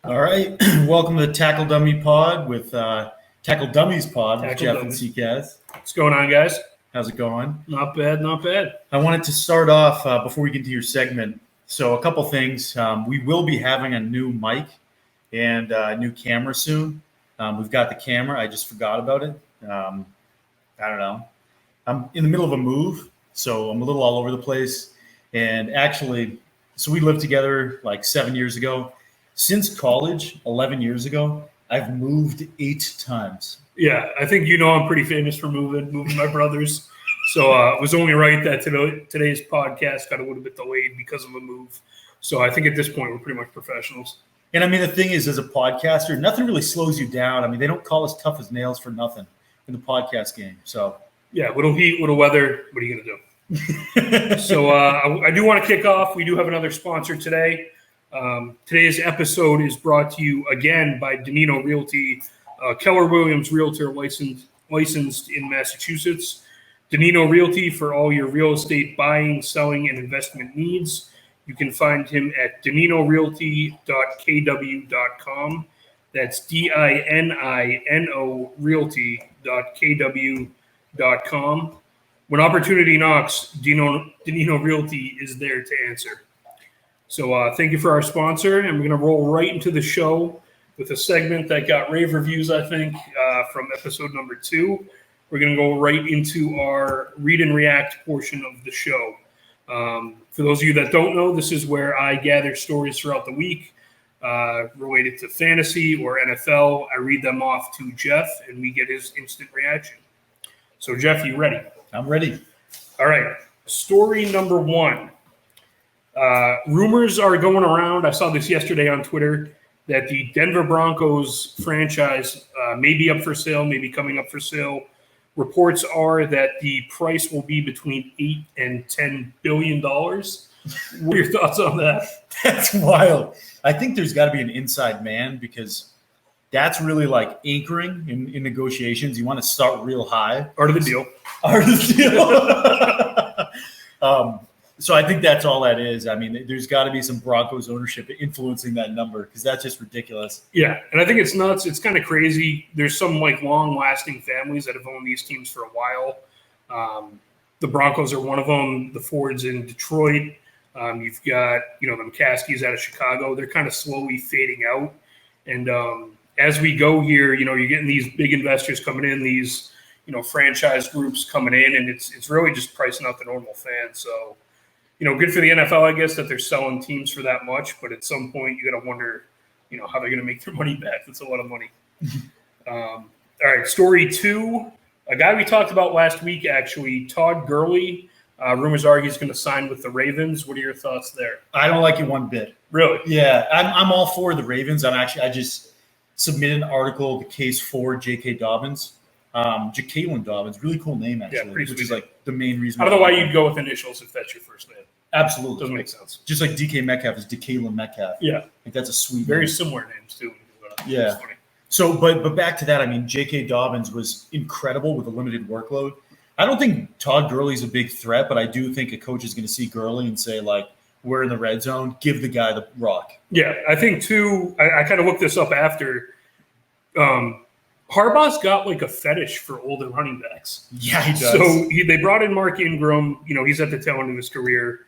All right, welcome to the Tackle Dummy Pod with Tackle Dummies Pod with Tackle Jeff Dummies. and Ckaz. What's going on, guys? How's it going? Not bad, not bad. I wanted to start off before we get into your segment. So a couple things. We will be having a new mic and a new camera soon. We've got the camera. I just forgot about it. I don't know. I'm in the middle of a move, so I'm a little all over the place. And actually, so we lived together like 7 years ago. Since college, 11 years ago, I've moved 8 times. Yeah, I think I'm pretty famous for moving my brothers. So it was only right that today's podcast got a little bit delayed because of a move. So I think at this point, we're pretty much professionals. And I mean, the thing is, as a podcaster, nothing really slows you down. I mean, they don't call us tough as nails for nothing in the podcast game. So yeah, little heat, little weather. What are you going to do? So I do want to kick off. We do have another sponsor today. Today's episode is brought to you again by Danino Realty, Keller Williams Realtor licensed in Massachusetts. Danino Realty for all your real estate buying, selling, and investment needs. You can find him at daninorealty.kw.com. That's DININO realty.kw.com. When opportunity knocks, Danino Realty is there to answer. So thank you for our sponsor, and we're going to roll right into the show with a segment that got rave reviews, I think, from episode number 2. We're going to go right into our read and react portion of the show. For those of you that don't know, this is where I gather stories throughout the week related to fantasy or NFL. I read them off to Jeff, and we get his instant reaction. So, Jeff, you ready? I'm ready. All right. Story number 1. Rumors are going around. I saw this yesterday on Twitter that the Denver Broncos franchise may be up for sale, may be coming up for sale. Reports are that the price will be between $8 and $10 billion. What are your thoughts on that? That's wild. I think there's got to be an inside man because that's really like anchoring in negotiations. You want to start real high. Art of the deal. Art of the deal. So I think that's all that is. I mean, there's got to be some Broncos ownership influencing that number because that's just ridiculous. Yeah, and I think it's nuts. It's kind of crazy. There's some like long-lasting families that have owned these teams for a while. The Broncos are one of them. The Fords in Detroit. You've got the Ckaz out of Chicago. They're kind of slowly fading out. And as we go here, you're getting these big investors coming in, these franchise groups coming in, and it's really just pricing out the normal fan. So. Good for the NFL, I guess, that they're selling teams for that much. But at some point, you got to wonder, how they're going to make their money back. That's a lot of money. All right, story 2. A guy we talked about last week, actually, Todd Gurley. Rumors are he's going to sign with the Ravens. What are your thoughts there? I don't like it one bit. Really? Yeah, I'm all for the Ravens. I just submitted an article, the case for J.K. Dobbins. Ja'Kalen Dobbins, really cool name, actually. Yeah, which is like the main reason. I don't know why you'd go with initials if that's your first name. Absolutely. Doesn't make sense. Just like DK Metcalf is Ja'Kalen Metcalf. Yeah. Like that's a sweet Very name. similar names, too. Yeah. So, but back to that, I mean, J.K. Dobbins was incredible with a limited workload. I don't think Todd Gurley's a big threat, but I do think a coach is going to see Gurley and say, like, we're in the red zone, give the guy the rock. Yeah, I think, too, I kind of looked this up after. Harbaugh's got like a fetish for older running backs. Yeah, he does. So they brought in Mark Ingram. He's at the tail end of his career.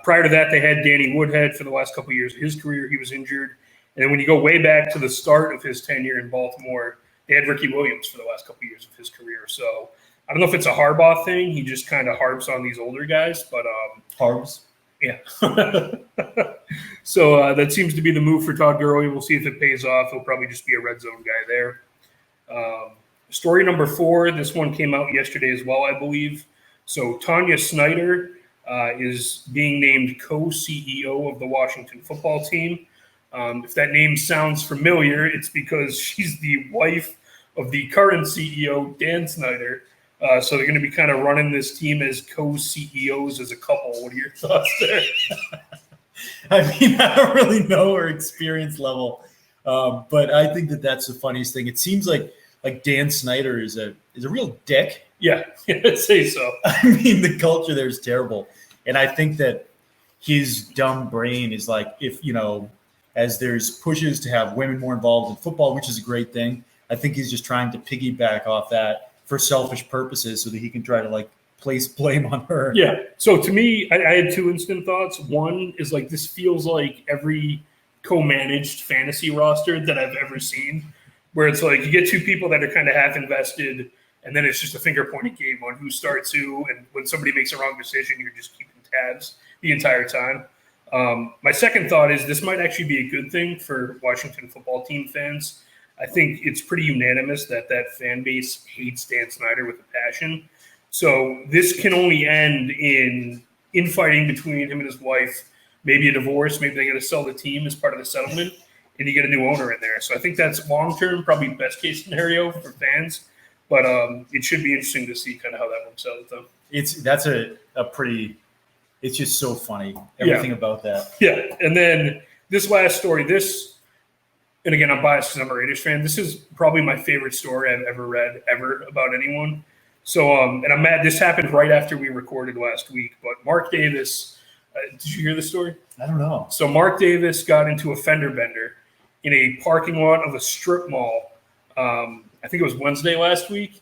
Prior to that, they had Danny Woodhead for the last couple of years of his career. He was injured. And then when you go way back to the start of his tenure in Baltimore, they had Ricky Williams for the last couple of years of his career. So I don't know if it's a Harbaugh thing. He just kind of harps on these older guys. But Harbs. Yeah. So that seems to be the move for Todd Gurley. We'll see if it pays off. He'll probably just be a red zone guy there. Story number 4. This one came out yesterday as well, I believe. So Tanya Snyder is being named co-CEO of the Washington football team. If that name sounds familiar, it's because she's the wife of the current CEO, Dan Snyder. So they're going to be kind of running this team as co-CEOs as a couple. What are your thoughts there? I mean, I don't really know her experience level, but I think that's the funniest thing. It seems like Dan Snyder is a real dick. Yeah, I'd say so. I mean, the culture there is terrible. And I think that his dumb brain is like, if, as there's pushes to have women more involved in football, which is a great thing. I think he's just trying to piggyback off that for selfish purposes so that he can try to like place blame on her. Yeah. So to me, I had two instant thoughts. One is like, this feels like every co-managed fantasy roster that I've ever seen, where it's like you get two people that are kind of half invested, and then it's just a finger pointing game on who starts who, and when somebody makes a wrong decision, you're just keeping tabs the entire time. My second thought is this might actually be a good thing for Washington football team fans. I think it's pretty unanimous that fan base hates Dan Snyder with a passion. So this can only end in infighting between him and his wife, maybe a divorce, maybe they got to sell the team as part of the settlement, and you get a new owner in there. So I think that's long-term, probably best case scenario for fans. But it should be interesting to see kind of how that works out with them. That's a pretty – it's just so funny, everything about that. Yeah, and then this last story, and again, I'm biased because I'm a Raiders fan. This is probably my favorite story I've ever read ever about anyone. So, and I'm mad. This happened right after we recorded last week. But Mark Davis, did you hear the story? I don't know. So Mark Davis got into a fender bender in a parking lot of a strip mall. I think it was Wednesday last week.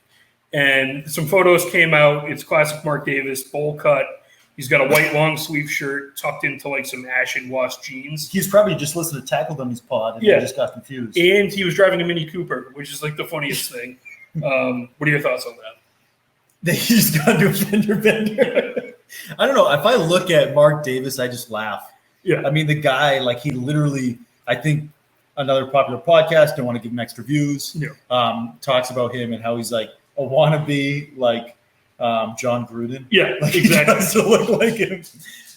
And some photos came out. It's classic Mark Davis, bowl cut. He's got a white long sleeve shirt tucked into like some ashen washed jeans. He's probably just listened to Tackle Dummies pod and just got confused. And he was driving a Mini Cooper, which is like the funniest thing. What are your thoughts on that? That he's gone to a fender bender. I don't know. If I look at Mark Davis, I just laugh. Yeah. I mean, the guy, like he literally, I think another popular podcast, don't want to give him extra views, talks about him and how he's like a wannabe, like, John Gruden. Yeah, like exactly. He does to look like him.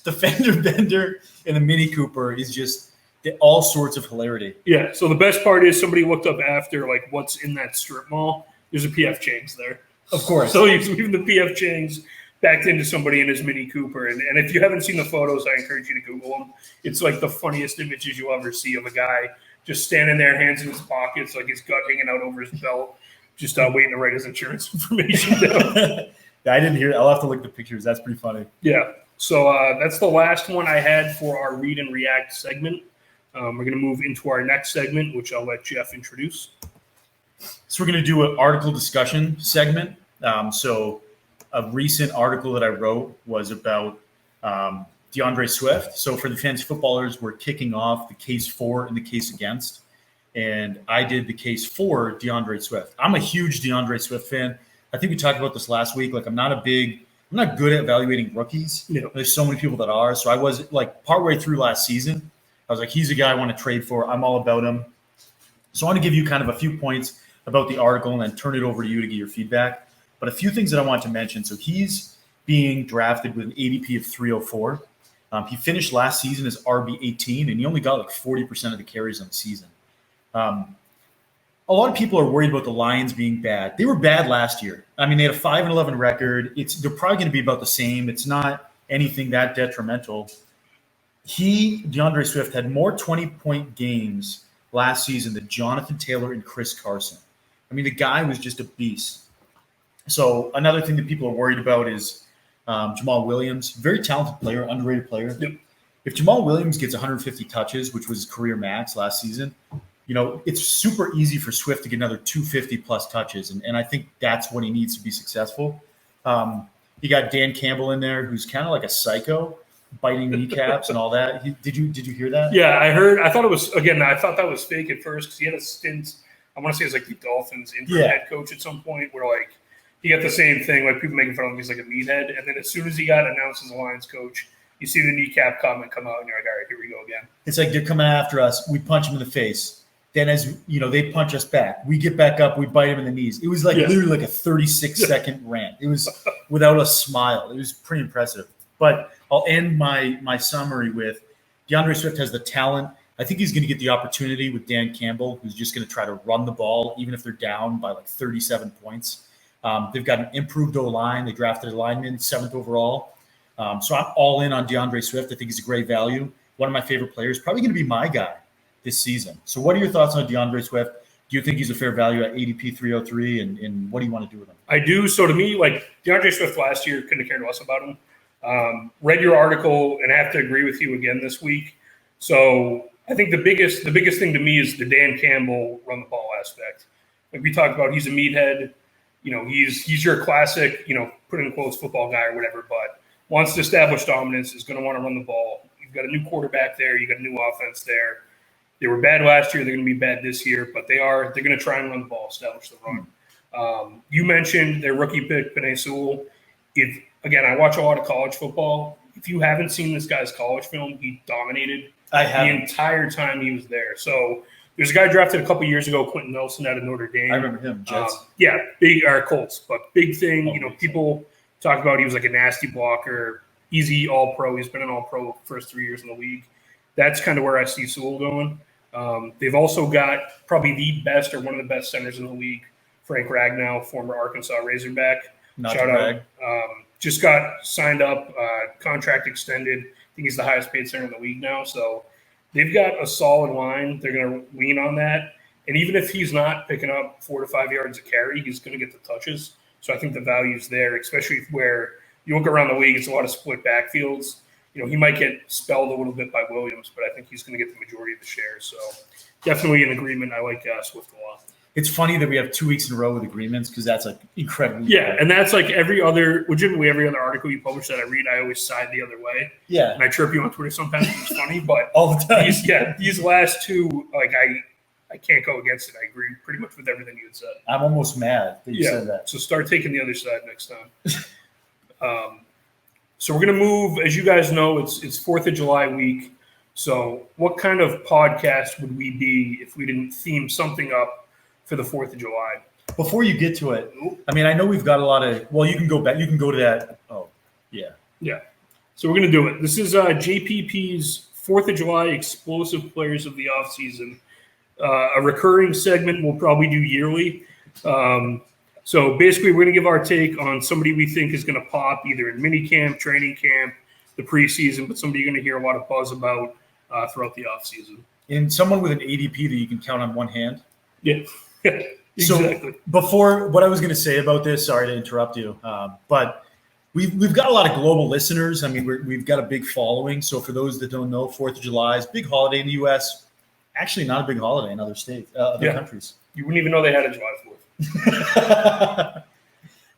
The fender bender and the Mini Cooper is just all sorts of hilarity. Yeah. So the best part is somebody looked up after like what's in that strip mall. There's a PF Chang's there. Of course. So he's leaving the PF Chang's backed into somebody in his Mini Cooper. And if you haven't seen the photos, I encourage you to Google them. It's like the funniest images you'll ever see of a guy just standing there, hands in his pockets, like his gut hanging out over his belt, just waiting to write his insurance information down. I didn't hear it. I'll have to look at the pictures. That's pretty funny. Yeah. So that's the last one I had for our Read and React segment. We're going to move into our next segment, which I'll let Jeff introduce. So we're going to do an article discussion segment. So a recent article that I wrote was about DeAndre Swift. So for the fantasy footballers, we're kicking off the case for and the case against. And I did the case for DeAndre Swift. I'm a huge DeAndre Swift fan. I think we talked about this last week. Like, I'm not good at evaluating rookies. There's so many people that are. So I was like partway through last season, I was like, he's a guy I want to trade for. I'm all about him. So I want to give you kind of a few points about the article and then turn it over to you to get your feedback. But a few things that I want to mention. So he's being drafted with an ADP of 304. He finished last season as RB 18, and he only got like 40% of the carries on the season. A lot of people are worried about the Lions being bad. They were bad last year. I mean, they had a 5-11 record. They're probably going to be about the same. It's not anything that detrimental. DeAndre Swift, had more 20-point games last season than Jonathan Taylor and Chris Carson. I mean, the guy was just a beast. So another thing that people are worried about is Jamal Williams, very talented player, underrated player. Yep. If Jamal Williams gets 150 touches, which was his career max last season, it's super easy for Swift to get another 250-plus touches, and I think that's what he needs to be successul. You got Dan Campbell in there, who's kind of like a psycho, biting kneecaps and all that. Did you hear that? Yeah, I heard. I thought that was fake at first because he had a stint. I want to say it's like the Dolphins interim head coach at some point, where like he got the same thing, like people making fun of him. He's like a meathead, and then as soon as he got announced as a Lions coach, you see the kneecap comment come out, and you're like, all right, here we go again. It's like they're coming after us. We punch them in the face. Then, as you know, they punch us back. We get back up. We bite him in the knees. It was like literally like a 36-second rant. It was without a smile. It was pretty impressive. But I'll end my summary with DeAndre Swift has the talent. I think he's going to get the opportunity with Dan Campbell, who's just going to try to run the ball, even if they're down by like 37 points. They've got an improved O-line. They drafted a lineman, 7th overall. So I'm all in on DeAndre Swift. I think he's a great value. One of my favorite players, probably going to be my guy this season. So what are your thoughts on DeAndre Swift? Do you think he's a fair value at ADP 303, and what do you want to do with him? I do. So to me, like DeAndre Swift last year, couldn't have cared less about him. Read your article and I have to agree with you again this week. So I think the biggest thing to me is the Dan Campbell run the ball aspect. Like we talked about, he's a meathead. He's your classic, put in quotes, football guy or whatever, but wants to establish dominance, is going to want to run the ball. You've got a new quarterback there. You got a new offense there. They were bad last year. They're going to be bad this year, but they're going to try and run the ball, establish the run. You mentioned their rookie pick, Penei Sewell. Again, I watch a lot of college football. If you haven't seen this guy's college film, he dominated the entire time he was there. So there's a guy drafted a couple years ago, Quentin Nelson out of Notre Dame. I remember him, Jets. Big Colts, but big thing. People talk about he was like a nasty blocker, easy All-Pro. He's been an All-Pro first 3 years in the league. That's kind of where I see Sewell going. They've also got probably the best or one of the best centers in the league, Frank Ragnow, former Arkansas Razorback. Shout out. Just got signed up, contract extended. I think he's the highest paid center in the league now. So they've got a solid line. They're going to lean on that. And even if he's not picking up 4 to 5 yards a carry, he's going to get the touches. So I think the value's there, especially where you look around the league, it's a lot of split backfields. He might get spelled a little bit by Williams, but I think he's going to get the majority of the shares. So definitely in agreement. I like Swift a lot. It's funny that we have 2 weeks in a row with agreements because that's like incredible. Yeah, and that's like legitimately every other article you publish that I read, I always side the other way. Yeah. And I chirp you on Twitter sometimes. It's funny, but all the time. These last two, like I can't go against it. I agree pretty much with everything you had said. I'm almost mad that you said that. So start taking the other side next time. So we're going to move, as you guys know, it's 4th of July week. So what kind of podcast would we be if we didn't theme something up for the 4th of July? Before you get to it, I mean, I know we've got a lot of – well, you can go back. You can go to that. Oh, yeah. Yeah. So we're going to do it. This is JPP's 4th of July explosive players of the offseason. A recurring segment we'll probably do yearly. So basically, we're going to give our take on somebody we think is going to pop either in minicamp, training camp, the preseason, but somebody you're going to hear a lot of buzz about throughout the offseason. And someone with an ADP that you can count on one hand. Yeah, exactly. So before, what I was going to say about this, sorry to interrupt you, but we've got a lot of global listeners. I mean, we've got a big following. So for those that don't know, 4th of July is a big holiday in the U.S. Actually, not a big holiday in other states, other countries. You wouldn't even know they had a July 4th.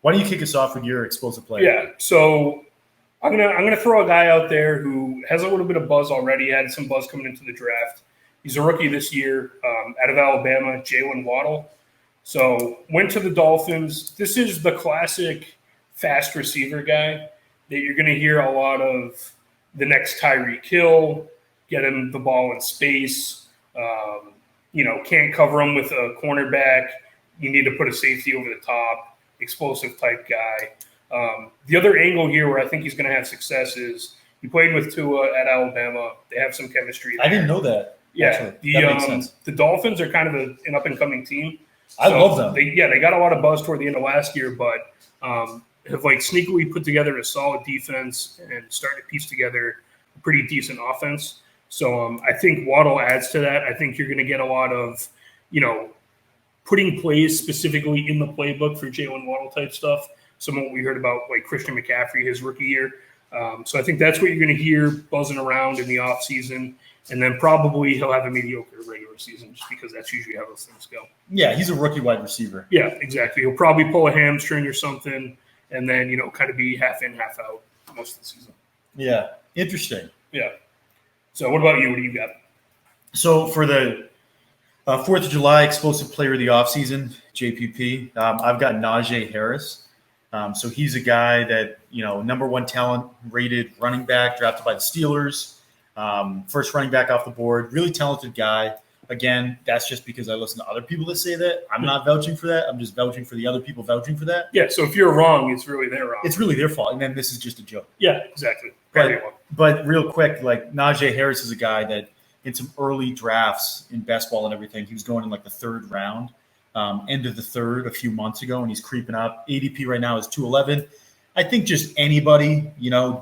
Why don't you kick us off with your explosive player? Yeah, so I'm gonna throw a guy out there who has a little bit of buzz already. Had some buzz coming into the draft. He's a rookie this year, out of Alabama, Jalen Waddle. So went to the Dolphins. This is the classic fast receiver guy that you're going to hear a lot of. The next Tyreek Hill, get him the ball in space. Can't cover him with a cornerback. You need to put a safety over the top, explosive type guy. The other angle here where I think he's going to have success is he played with Tua at Alabama. They have some chemistry there. I didn't know that. Yeah, that makes sense. The Dolphins are kind of an up-and-coming team. I love them. They got a lot of buzz toward the end of last year, but have like sneakily put together a solid defense and started to piece together a pretty decent offense. So I think Waddle adds to that. I think you're going to get a lot of, putting plays specifically in the playbook for Jalen Waddle type stuff. Some of what we heard about like Christian McCaffrey his rookie year. So I think that's what you're going to hear buzzing around in the offseason. And then probably he'll have a mediocre regular season just because that's usually how those things go. Yeah, he's a rookie wide receiver. Yeah, exactly. He'll probably pull a hamstring or something and then, kind of be half in, half out most of the season. Yeah, interesting. Yeah. So what about you? What do you got? So for the 4th of July explosive player of the offseason, JPP, I've got Najee Harris. So he's a guy that, number one talent rated running back drafted by the Steelers. First running back off the board, really talented guy. Again, that's just because I listen to other people that say that. I'm not vouching for that. I'm just vouching for the other people vouching for that. Yeah, so if you're wrong, it's really their wrong. It's really their fault. And then this is just a joke. Yeah, exactly. But real quick, like Najee Harris is a guy that in some early drafts in best ball and everything, he was going in like the 3rd round, end of the 3rd a few months ago, and he's creeping up. ADP right now is 211. I think just anybody,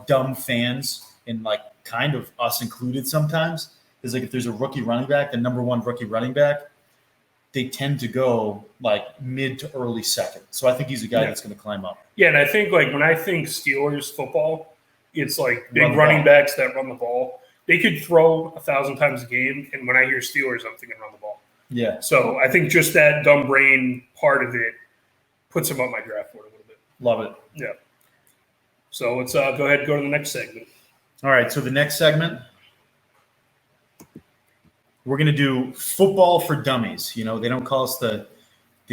dumb fans and like kind of us included sometimes, is like if there's a rookie running back, the number one rookie running back, they tend to go like mid to early 2nd. So I think he's a guy that's going to climb up. Yeah, and I think like when I think Steelers football, it's like big running backs that run the ball. they could throw 1,000 times a game, and when I hear Steelers, I'm thinking run the ball. Yeah. So I think just that dumb brain part of it puts them on my draft board a little bit. Love it. Yeah. So let's go ahead and go to the next segment. All right. So the next segment, we're going to do football for dummies. You know, they don't call us the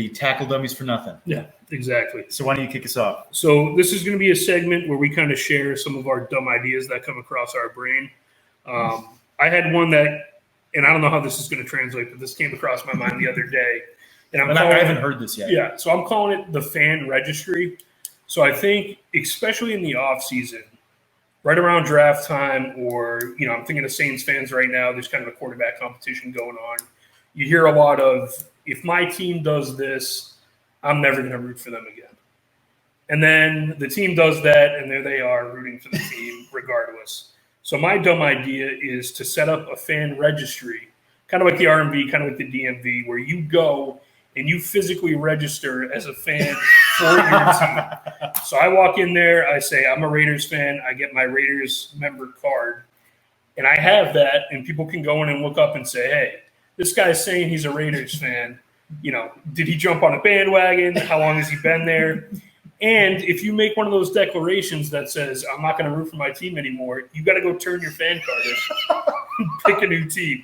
tackle dummies for nothing. Yeah, exactly. So why don't you kick us off? So this is going to be a segment where we kind of share some of our dumb ideas that come across our brain. I had one that, and I don't know how this is going to translate, but this came across my mind the other day. And I haven't heard this yet. Yeah, so I'm calling it the fan registry. So I think, especially in the off season, right around draft time, or I'm thinking of Saints fans right now. There's kind of a quarterback competition going on. You hear a lot of, if my team does this, I'm never going to root for them again. And then the team does that, and there they are rooting for the team regardless. So my dumb idea is to set up a fan registry, kind of like the RMV, kind of like the DMV, where you go and you physically register as a fan for your team. So I walk in there, I say, I'm a Raiders fan, I get my Raiders member card, and I have that, and people can go in and look up and say, hey, this guy's saying he's a Raiders fan. Did he jump on a bandwagon? How long has he been there? And if you make one of those declarations that says, I'm not going to root for my team anymore, you got to go turn your fan card in and pick a new team.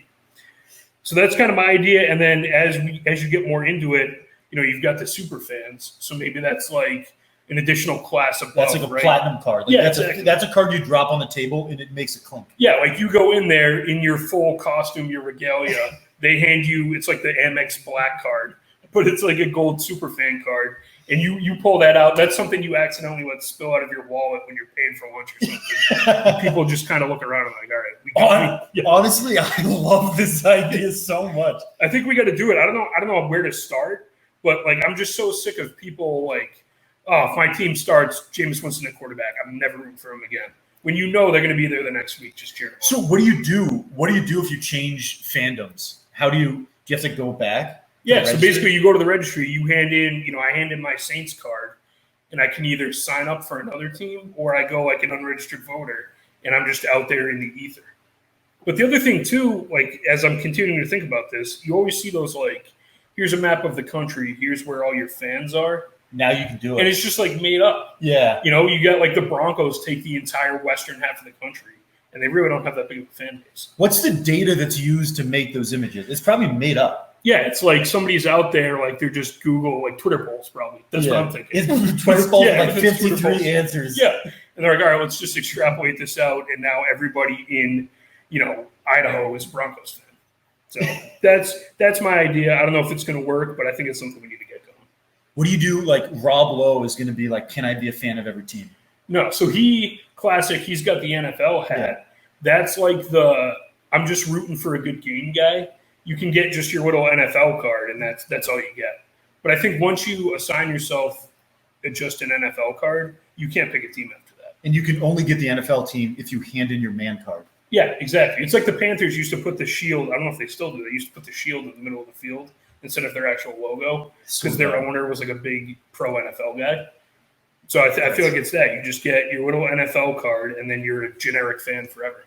So that's kind of my idea. And then as you get more into it, you've got the super fans. So maybe that's like an additional class above. That's like a platinum card. Like that's a card you drop on the table and it makes a clink. Yeah, like you go in there in your full costume, your regalia. They hand you, it's like the Amex Black card, but it's like a gold super fan card. And you pull that out. That's something you accidentally let spill out of your wallet when you're paying for lunch or something. People just kind of look around and like, all right. Honestly, I love this idea so much. I think we got to do it. I don't know where to start, but like I'm just so sick of people like, oh, if my team starts Jameis Winston at quarterback, I'm never rooting for him again. When they're going to be there the next week, just cheering. So what do you do? What do you do if you change fandoms? Do you have to go back? Yeah, so basically you go to the registry, you hand in, I hand in my Saints card, and I can either sign up for another team or I go like an unregistered voter, and I'm just out there in the ether. But the other thing too, like as I'm continuing to think about this, you always see those like, here's a map of the country, here's where all your fans are. Now you can do it. And it's just like made up. Yeah. You got like the Broncos take the entire western half of the country, and they really don't have that big of a fan base. What's the data that's used to make those images? It's probably made up. Yeah, it's like somebody's out there, like they're just Google, like Twitter polls probably. That's what I'm thinking. It's Twitter polls, like 53 answers. Yeah. And they're like, all right, let's just extrapolate this out. And now everybody in, Idaho is a Broncos fan. So that's my idea. I don't know if it's going to work, but I think it's something we need to get going. What do you do? Like Rob Lowe is going to be like, can I be a fan of every team? No. So he's got the NFL hat. Yeah. That's like I'm just rooting for a good game guy. You can get just your little NFL card, and that's all you get. But I think once you assign yourself just an NFL card, you can't pick a team after that. And you can only get the NFL team if you hand in your man card. Yeah, exactly. It's like the Panthers used to put the shield. I don't know if they still do. They used to put the shield in the middle of the field instead of their actual logo because their owner was like a big pro NFL guy. So I feel like it's that. You just get your little NFL card, and then you're a generic fan forever.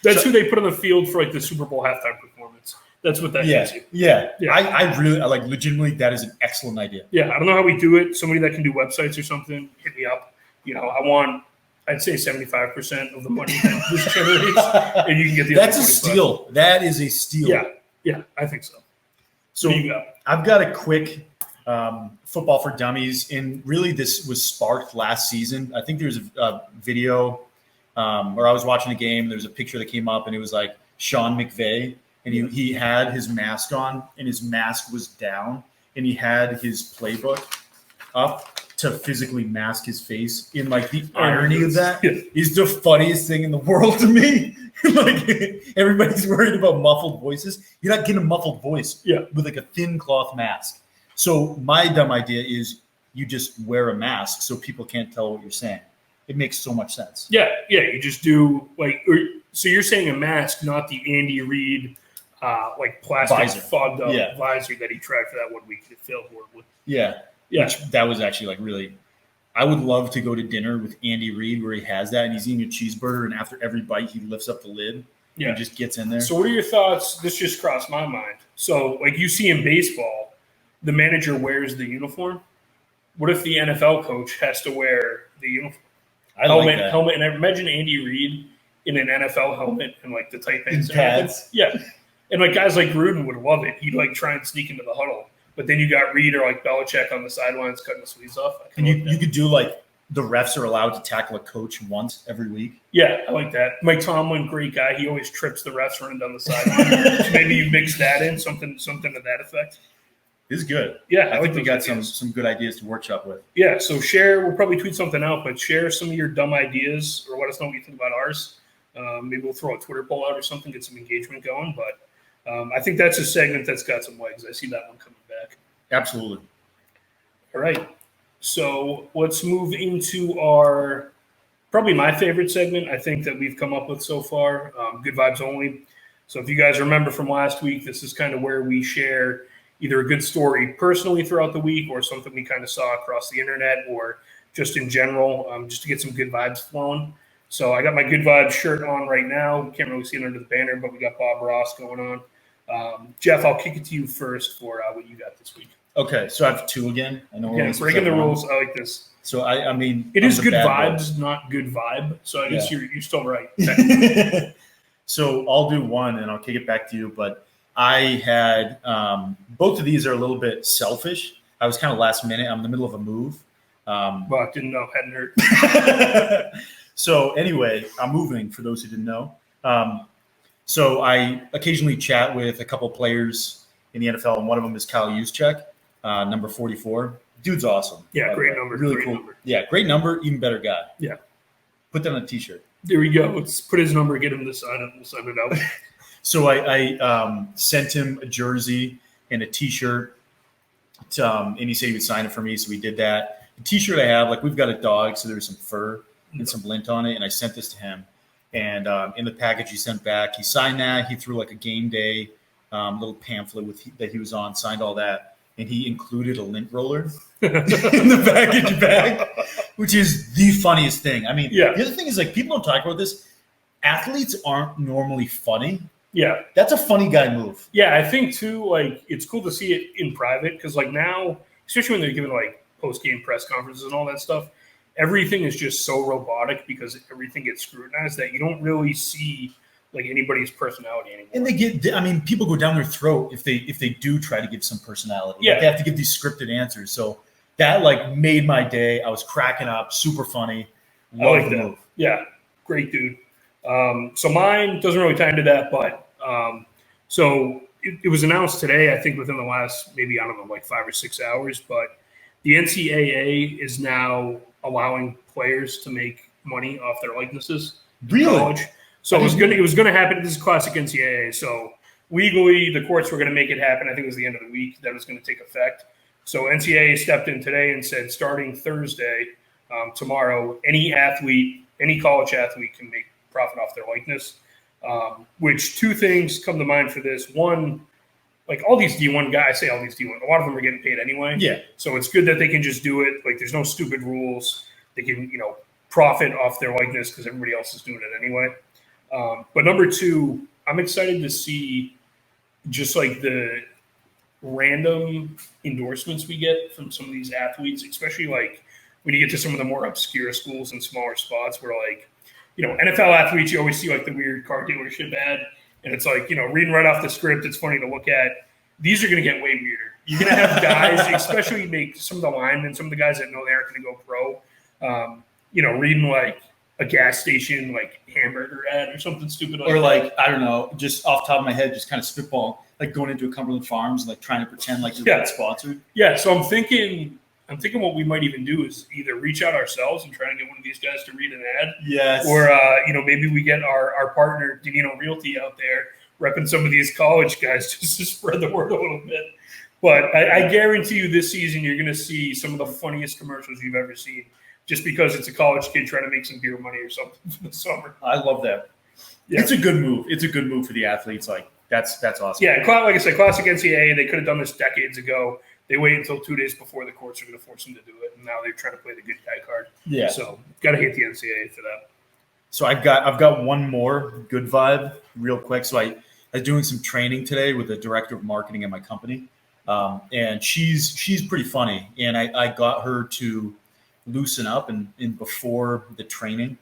That's who they put on the field for like the Super Bowl halftime performance. That's what that gives you. Yeah. I really like legitimately that is an excellent idea. Yeah. I don't know how we do it. Somebody that can do websites or something, hit me up. I'd say 75% of the money that this generates, and you can get the That's a steal. That is a steal. Yeah, I think so. So I've got a quick football for dummies, and really this was sparked last season. I think there's a video where I was watching a game. There's a picture that came up, and it was like Sean McVay, and he had his mask on, and his mask was down, and he had his playbook up to physically mask his face. In like the irony of that is the funniest thing in the world to me. Like everybody's worried about muffled voices. You're not getting a muffled voice with like a thin cloth mask. So my dumb idea is you just wear a mask so people can't tell what you're saying. It makes so much sense. Yeah. You just do so you're saying a mask, not the Andy Reid like plastic visor. Fogged up visor that he tried for that 1 week. It failed horribly. Yeah. Which that was actually like really, I would love to go to dinner with Andy Reid where he has that and he's eating a cheeseburger and after every bite he lifts up the lid and just gets in there. So what are your thoughts? This just crossed my mind. So like you see in baseball, the manager wears the uniform. What if the NFL coach has to wear the uniform? Helmet, and I imagine Andy Reid in an NFL helmet and like the tight pants and everything. Yeah. And like guys like Gruden would love it. He'd like try and sneak into the huddle. But then you got Reid or like Belichick on the sidelines cutting the sleeves off. And you could do like the refs are allowed to tackle a coach once every week. Yeah, I like that. Mike Tomlin, great guy. He always trips the refs running down the sideline. So maybe you mix that in, something to that effect. This is good. Yeah, I think we got some good ideas to workshop with. Yeah, so share. We'll probably tweet something out, but share some of your dumb ideas or let us know what you think about ours. Maybe we'll throw a Twitter poll out or something, get some engagement going. But I think that's a segment that's got some legs. I see that one coming back. Absolutely. All right. So let's move into our probably my favorite segment I think that we've come up with so far, Good Vibes Only. So if you guys remember from last week, this is kind of where we share either a good story personally throughout the week or something we kind of saw across the internet or just in general, just to get some good vibes flowing. So I got my Good Vibes shirt on right now. You can't really see it under the banner, but we got Bob Ross going on. Jeff, I'll kick it to you first for what you got this week. Okay, so I have two again. I know. Yeah, breaking the rules. I like this. So I mean, it is good vibes, not good vibe. So I guess you're still right. So I'll do one, and I'll kick it back to you. But I had both of these are a little bit selfish. I was kind of last minute. I'm in the middle of a move. Well, I didn't know. Hadn't heard. So anyway, I'm moving. For those who didn't know, so I occasionally chat with a couple players in the NFL, and one of them is Kyle Juszczyk. Number 44. Dude's awesome. Yeah, great number. Really great cool. Number. Yeah, great number, even better guy. Yeah. Put that on a T-shirt. There we go. Let's put his number, get him to sign it. We'll send it out. So I sent him a jersey and a T-shirt, and he said he would sign it for me, so we did that. The T-shirt I have, like we've got a dog, so there's some fur and some lint on it, and I sent this to him. And in the package he sent back, he signed that. He threw like a game day little pamphlet that he was on, signed all that. And he included a lint roller in the package bag, which is the funniest thing. I mean, The other thing is like people don't talk about this. Athletes aren't normally funny. Yeah. That's a funny guy move. Yeah, I think too, like it's cool to see it in private because like now, especially when they're giving like post-game press conferences and all that stuff, everything is just so robotic because everything gets scrutinized that you don't really see like anybody's personality anymore. And people go down their throat if they do try to give some personality. Yeah. Like, they have to give these scripted answers. So that like made my day. I was cracking up, super funny. Love the move. Yeah, great dude. So mine doesn't really tie into that, but so it was announced today, I think within the last maybe, I don't know, like 5 or 6 hours, but the NCAA is now allowing players to make money off their likenesses. Really? College. So it was going to happen. This is classic NCAA. So legally, the courts were going to make it happen. I think it was the end of the week that was going to take effect. So NCAA stepped in today and said, starting Thursday, tomorrow, any college athlete can make profit off their likeness. Which two things come to mind for this. One, like all these D1 guys, I say all these D1, a lot of them are getting paid anyway. Yeah. So it's good that they can just do it. Like there's no stupid rules. They can, profit off their likeness because everybody else is doing it anyway. But number two, I'm excited to see just like the random endorsements we get from some of these athletes, especially like when you get to some of the more obscure schools and smaller spots where like, NFL athletes, you always see like the weird car dealership ad. And it's like, reading right off the script, it's funny to look at. These are going to get way weirder. You're going to have guys, especially make some of the linemen, some of the guys that know they aren't going to go pro, reading like a gas station, like hamburger ad or something stupid. Or like, I don't know, just off the top of my head, just kind of spitball, like going into a Cumberland Farms, like trying to pretend like you're sponsored. Yeah. So I'm thinking what we might even do is either reach out ourselves and try and get one of these guys to read an ad. Yes. Or, maybe we get our partner, Danino Realty, out there repping some of these college guys just to spread the word a little bit. But I guarantee you this season you're going to see some of the funniest commercials you've ever seen just because it's a college kid trying to make some beer money or something for the summer. I love that. Yeah. It's a good move. It's a good move for the athletes. Like, that's awesome. Yeah, like I said, classic NCAA. They could have done this decades ago. they wait until 2 days before the courts are going to force them to do it, and now they're trying to play the good guy card. Yeah. So got to hate the NCAA for that. So I've got one more good vibe real quick. So I was doing some training today with the director of marketing at my company, and she's pretty funny. And I got her to loosen up, and before the training,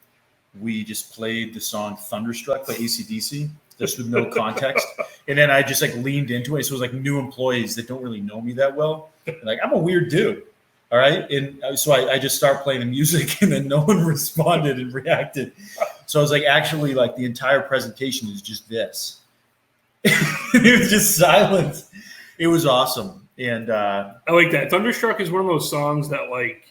we just played the song "Thunderstruck" by AC/DC, just with no context. And then I just like leaned into it. So it was like new employees that don't really know me that well. Like, I'm a weird dude. All right. And so I just start playing the music, and then no one responded and reacted. So I was like, actually, like the entire presentation is just this. It was just silence. It was awesome. And I like that. Thunderstruck is one of those songs that, like,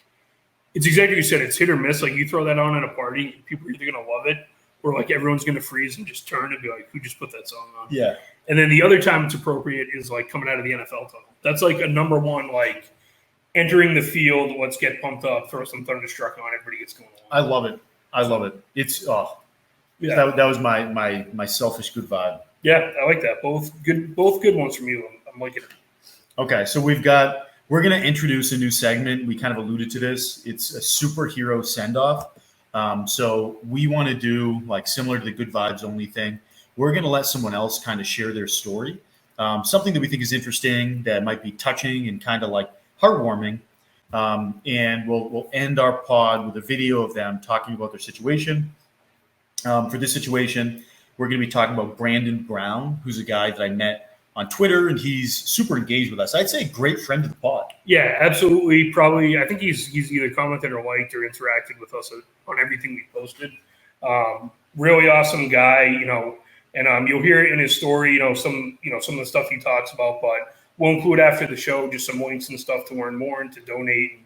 it's exactly what you said. It's hit or miss. Like, you throw that on at a party, people are either going to love it, or like everyone's going to freeze and just turn and be like, who just put that song on? Yeah. And then the other time it's appropriate is like coming out of the NFL tunnel. That's like a number one, like, entering the field, let's get pumped up, throw some Thunderstruck on, everybody gets going along. I love it. I love it. It's that was my selfish good vibe. Yeah, I like that. Both good ones from you. I'm liking it. Okay, so we're going to introduce a new segment. We kind of alluded to this. It's a superhero send-off. So we want to do, like, similar to the good vibes only thing. We're going to let someone else kind of share their story, something that we think is interesting, that might be touching and kind of like heartwarming. And we'll end our pod with a video of them talking about their situation. For this situation, we're going to be talking about Brandon Brown, who's a guy that I met on Twitter, and he's super engaged with us. I'd say a great friend of the pod. Yeah, absolutely. Probably, I think he's either commented or liked or interacted with us on everything we posted. Really awesome guy, and you'll hear it in his story, some of the stuff he talks about, but we'll include after the show just some links and stuff to learn more and to donate.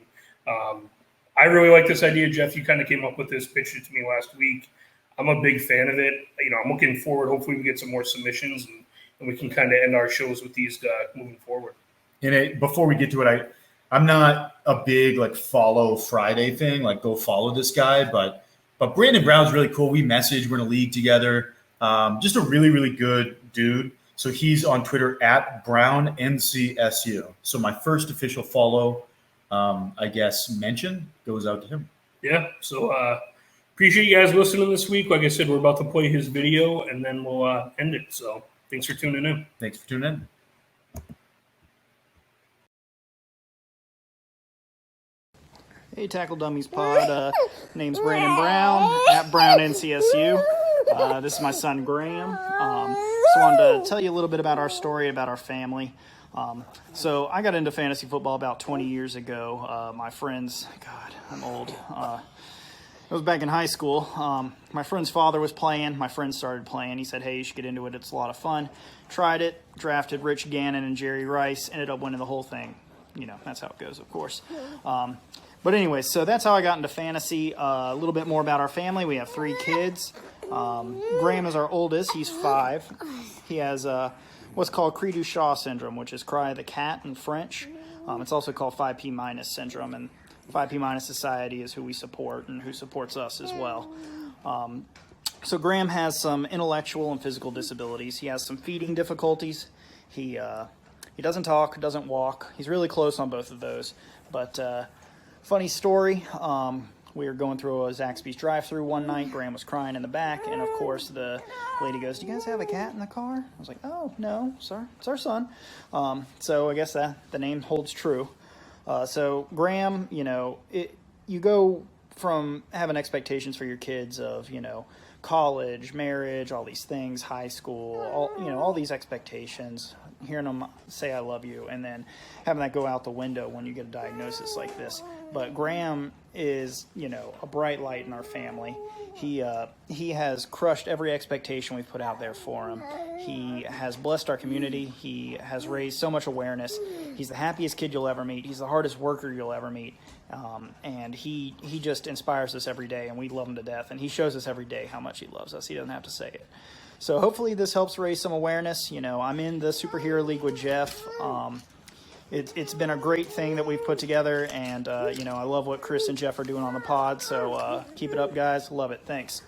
I really like this idea, Jeff. You kind of came up with this, pitched it to me last week. I'm a big fan of it. I'm looking forward. Hopefully we get some more submissions and we can kind of end our shows with these moving forward. And before we get to it, I'm not a big like follow Friday thing, like go follow this guy, but Brandon Brown's really cool. We messaged, we're in a league together. Just a really, really good dude. So he's on Twitter at BrownNCSU. So my first official follow, mention goes out to him. Yeah. So appreciate you guys listening this week. Like I said, we're about to play his video and then we'll end it. So thanks for tuning in. Thanks for tuning in. Hey, Tackle Dummies pod. Name's Brandon Brown at BrownNCSU. This is my son Graham. Just wanted to tell you a little bit about our story, about our family. So I got into fantasy football about 20 years ago. My friends, God, I'm old. It was back in high school. My friend's father was playing. My friend started playing. He said, hey, you should get into it. It's a lot of fun. Tried it, drafted Rich Gannon and Jerry Rice, ended up winning the whole thing. That's how it goes, of course. But anyway, so that's how I got into fantasy. A little bit more about our family. We have 3 kids. Graham is our oldest. He's 5. He has what's called Cri-du-Chat syndrome, which is cry of the cat in French. It's also called 5P- syndrome, and 5P- Society is who we support and who supports us as well. So Graham has some intellectual and physical disabilities. He has some feeding difficulties. He doesn't talk, doesn't walk. He's really close on both of those. But funny story, we were going through a Zaxby's drive-thru one night. Graham was crying in the back, and of course the lady goes, do you guys have a cat in the car? I was like, oh, no, sir, it's our son. So I guess that the name holds true. So Graham, you go from having expectations for your kids of, college, marriage, all these things, high school, all these expectations, hearing them say I love you, and then having that go out the window when you get a diagnosis like this. But Graham is, a bright light in our family. He has crushed every expectation we've put out there for him. He has blessed our community. He has raised so much awareness. He's the happiest kid you'll ever meet. He's the hardest worker you'll ever meet. And he just inspires us every day, and we love him to death. And he shows us every day how much he loves us. He doesn't have to say it. So hopefully this helps raise some awareness. I'm in the Superhero League with Jeff. It's been a great thing that we've put together, and I love what Chris and Jeff are doing on the pod. So keep it up, guys. Love it. Thanks.